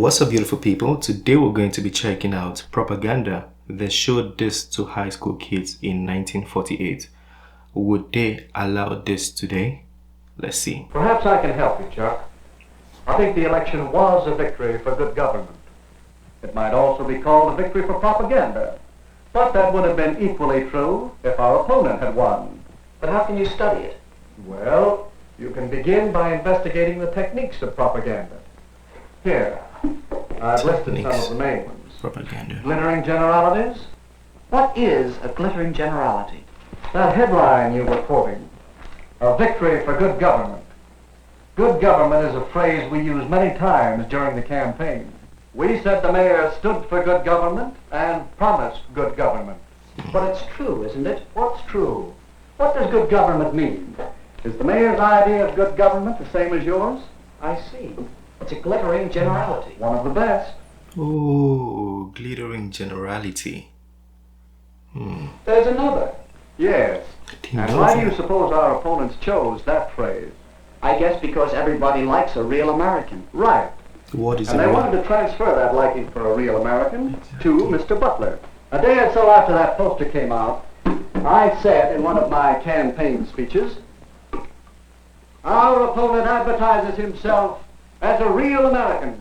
What's up, beautiful people? Today we're going to be checking out Propaganda. They showed this to high school kids in 1948. Would they allow this today? Let's see. Perhaps I can help you, Chuck. I think the election was a victory for good government. It might also be called a victory for propaganda. But that would have been equally true if our opponent had won. But how can you study it? Well, you can begin by investigating the techniques of propaganda. Here, I've listed some of the main ones. Propaganda. Glittering generalities. What is a glittering generality? That headline you were quoting. A victory for good government. Good government is a phrase we use many times during the campaign. We said the mayor stood for good government and promised good government. But it's true, isn't it? What's true? What does good government mean? Is the mayor's idea of good government the same as yours? I see. It's a glittering generality. One of the best. Oh, glittering generality. There's another. Yes. And why do you suppose our opponents chose that phrase? I guess because everybody likes a real American. Right. What is And it? they wanted to transfer that liking for a real American to Mr. Butler. A day or so after that poster came out, I said in one of my campaign speeches, our opponent advertises himself as a real American.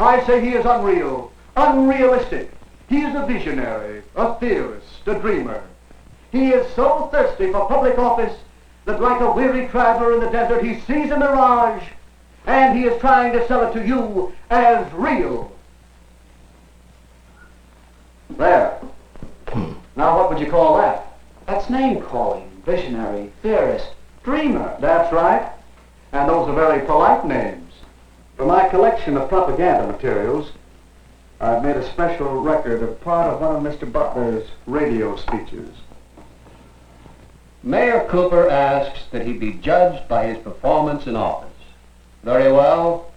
I say he is unreal, unrealistic. He is a visionary, a theorist, a dreamer. He is so thirsty for public office that like a weary traveler in the desert, he sees a mirage and he is trying to sell it to you as real. There. Now what would you call that? That's name-calling, visionary, theorist, dreamer. That's right. And those are very polite names. For my collection of propaganda materials, I've made a special record of part of one of Mr. Butler's radio speeches. Mayor Cooper asks that he be judged by his performance in office. Very well.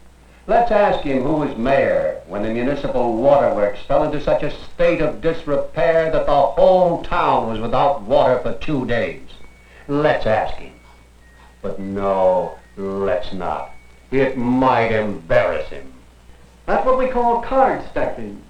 Let's ask him who was mayor when the municipal waterworks fell into such a state of disrepair that the whole town was without water for 2 days. Let's ask him. But no, let's not. It might embarrass him. That's what we call card stacking.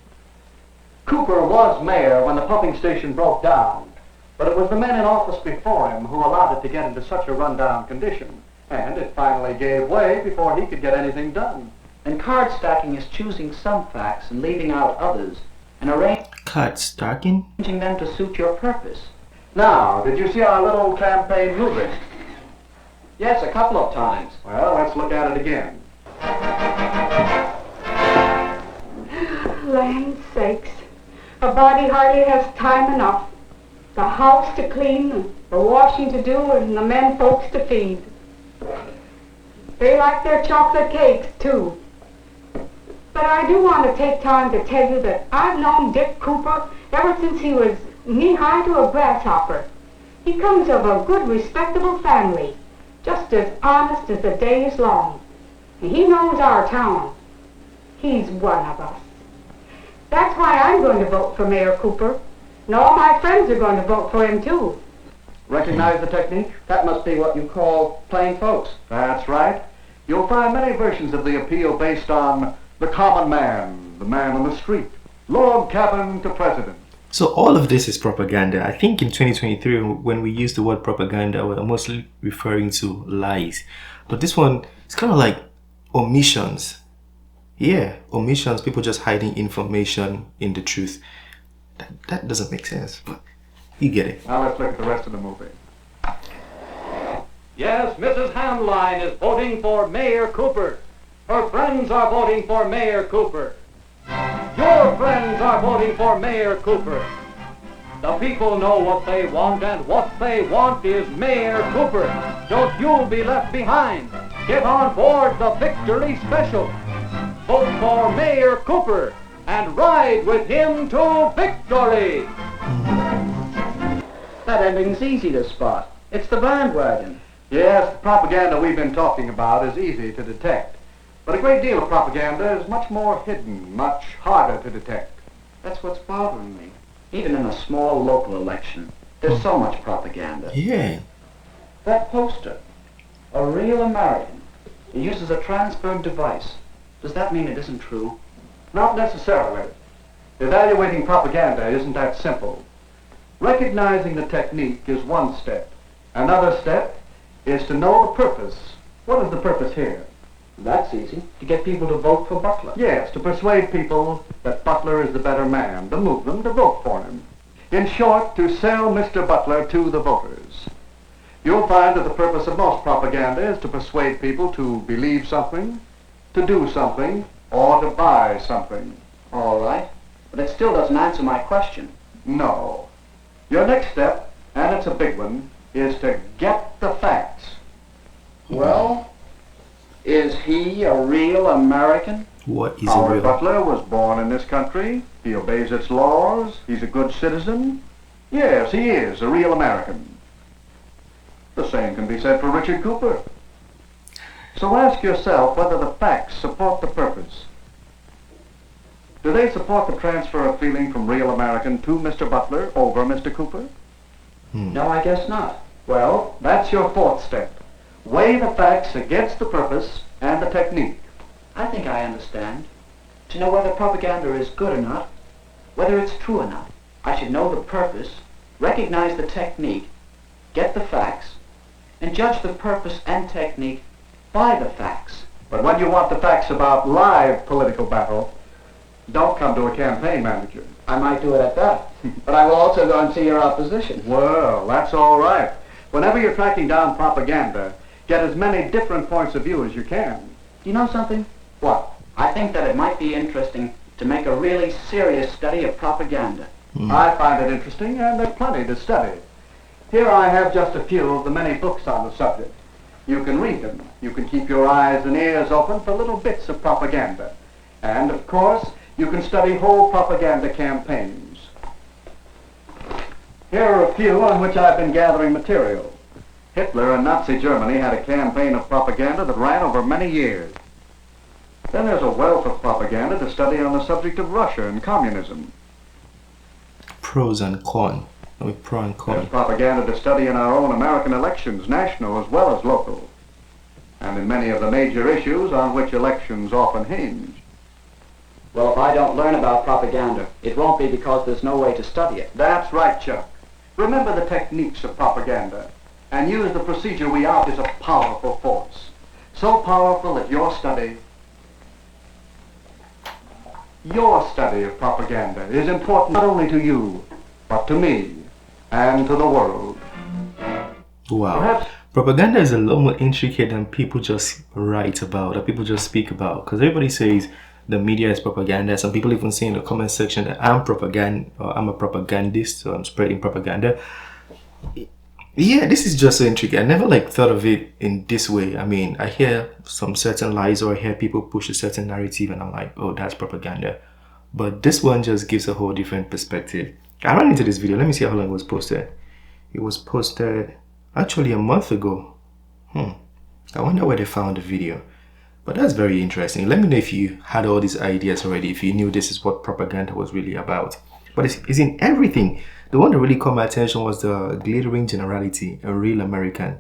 Cooper was mayor when the pumping station broke down, but it was the men in office before him who allowed it to get into such a rundown condition, and it finally gave way before he could get anything done. And card stacking is choosing some facts and leaving out others, and Card stacking? arranging them to suit your purpose. Now, did you see our little campaign rubric? Yes, a couple of times. Well, let's look at it again. Land sakes, a body hardly has time enough. The house to clean, the washing to do, and the men folks to feed. They like their chocolate cakes, too. But I do want to take time to tell you that I've known Dick Cooper ever since he was knee-high to a grasshopper. He comes of a good, respectable family, just as honest as the day is long. And he knows our town. He's one of us. That's why I'm going to vote for Mayor Cooper. And all my friends are going to vote for him, too. Recognize the technique? That must be what you call plain folks. That's right. You'll find many versions of the appeal based on the common man, the man on the street, log cabin to president. So all of this is propaganda. I think in 2023, when we use the word propaganda, we're mostly referring to lies. But this one, it's kind of like omissions. Yeah, omissions, people just hiding information in the truth. That doesn't make sense, but you get it. Now let's look at the rest of the movie. Yes, Mrs. Hamline is voting for Mayor Cooper. Her friends are voting for Mayor Cooper. Your friends are voting for Mayor Cooper. The people know what they want, and what they want is Mayor Cooper. Don't you be left behind. Get on board the Victory Special. Vote for Mayor Cooper and ride with him to victory. That ending's easy to spot. It's the bandwagon. Yes, the propaganda we've been talking about is easy to detect. But a great deal of propaganda is much more hidden, much harder to detect. That's what's bothering me. Even in a small local election, there's so much propaganda. Yeah. That poster, a real American, it uses a transferred device. Does that mean it isn't true? Not necessarily. Evaluating propaganda isn't that simple. Recognizing the technique is one step. Another step is to know the purpose. What is the purpose here? That's easy. To get people to vote for Butler. Yes, to persuade people that Butler is the better man, to move them to vote for him. In short, to sell Mr. Butler to the voters. You'll find that the purpose of most propaganda is to persuade people to believe something, to do something, or to buy something. All right. But it still doesn't answer my question. No. Your next step, and it's a big one, is to get the facts. Well, is he a real American? What is a Howard real? Butler was born in this country. He obeys its laws. He's a good citizen. Yes, he is a real American. The same can be said for Richard Cooper. So ask yourself whether the facts support the purpose. Do they support the transfer of feeling from real American to Mr. Butler over Mr. Cooper? No, I guess not. Well, that's your fourth step. Weigh the facts against the purpose and the technique. I think I understand. To know whether propaganda is good or not, whether it's true or not, I should know the purpose, recognize the technique, get the facts, and judge the purpose and technique by the facts. But when you want the facts about live political battle, don't come to a campaign manager. I might do it at that. But I will also go and see your opposition. Well, that's all right. Whenever you're tracking down propaganda, get as many different points of view as you can. Do you know something? What? I think that it might be interesting to make a really serious study of propaganda. I find it interesting, and there's plenty to study. Here I have just a few of the many books on the subject. You can read them. You can keep your eyes and ears open for little bits of propaganda. And, of course, you can study whole propaganda campaigns. Here are a few on which I've been gathering material. Hitler and Nazi Germany had a campaign of propaganda that ran over many years. Then there's a wealth of propaganda to study on the subject of Russia and communism. Pros and cons. Pro and con. There's propaganda to study in our own American elections, national as well as local, and in many of the major issues on which elections often hinge. Well, if I don't learn about propaganda, it won't be because there's no way to study it. That's right, Chuck. Remember the techniques of propaganda, and use the procedure we out is a powerful force. So powerful that your study of propaganda is important not only to you, but to me, and to the world. Wow. Perhaps Propaganda is a lot more intricate than people just write about or people just speak about. Because everybody says the media is propaganda. Some people even say in the comment section that I'm a propagandist, so I'm spreading propaganda. Yeah, this is just so intricate. I never thought of it in this way. I mean, I hear some certain lies or I hear people push a certain narrative and I'm like, oh, that's propaganda. But this one just gives a whole different perspective. I ran into this video. Let me see how long it was posted. It was posted actually a month ago. I wonder where they found the video. But that's very interesting. Let me know if you had all these ideas already, if you knew this is what propaganda was really about. But it's in everything. The one that really caught my attention was the glittering generality, a real American.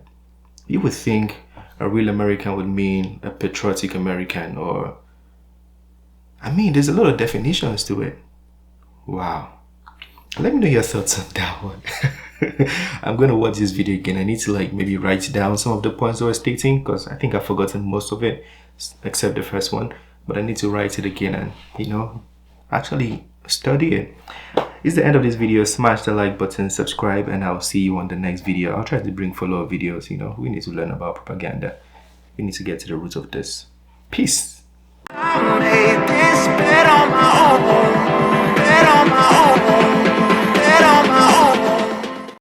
You would think a real American would mean a patriotic American, or... I mean, there's a lot of definitions to it. Wow. Let me know your thoughts on that one. I'm going to watch this video again. I need to maybe write down some of the points I was stating, because I think I've forgotten most of it, except the first one. But I need to write it again and, actually study it. It's the end of this video. Smash the like button, subscribe, and I'll see you on the next video. I'll try to bring follow-up videos. We need to learn about propaganda. We need to get to the root of this. Peace. I made this bed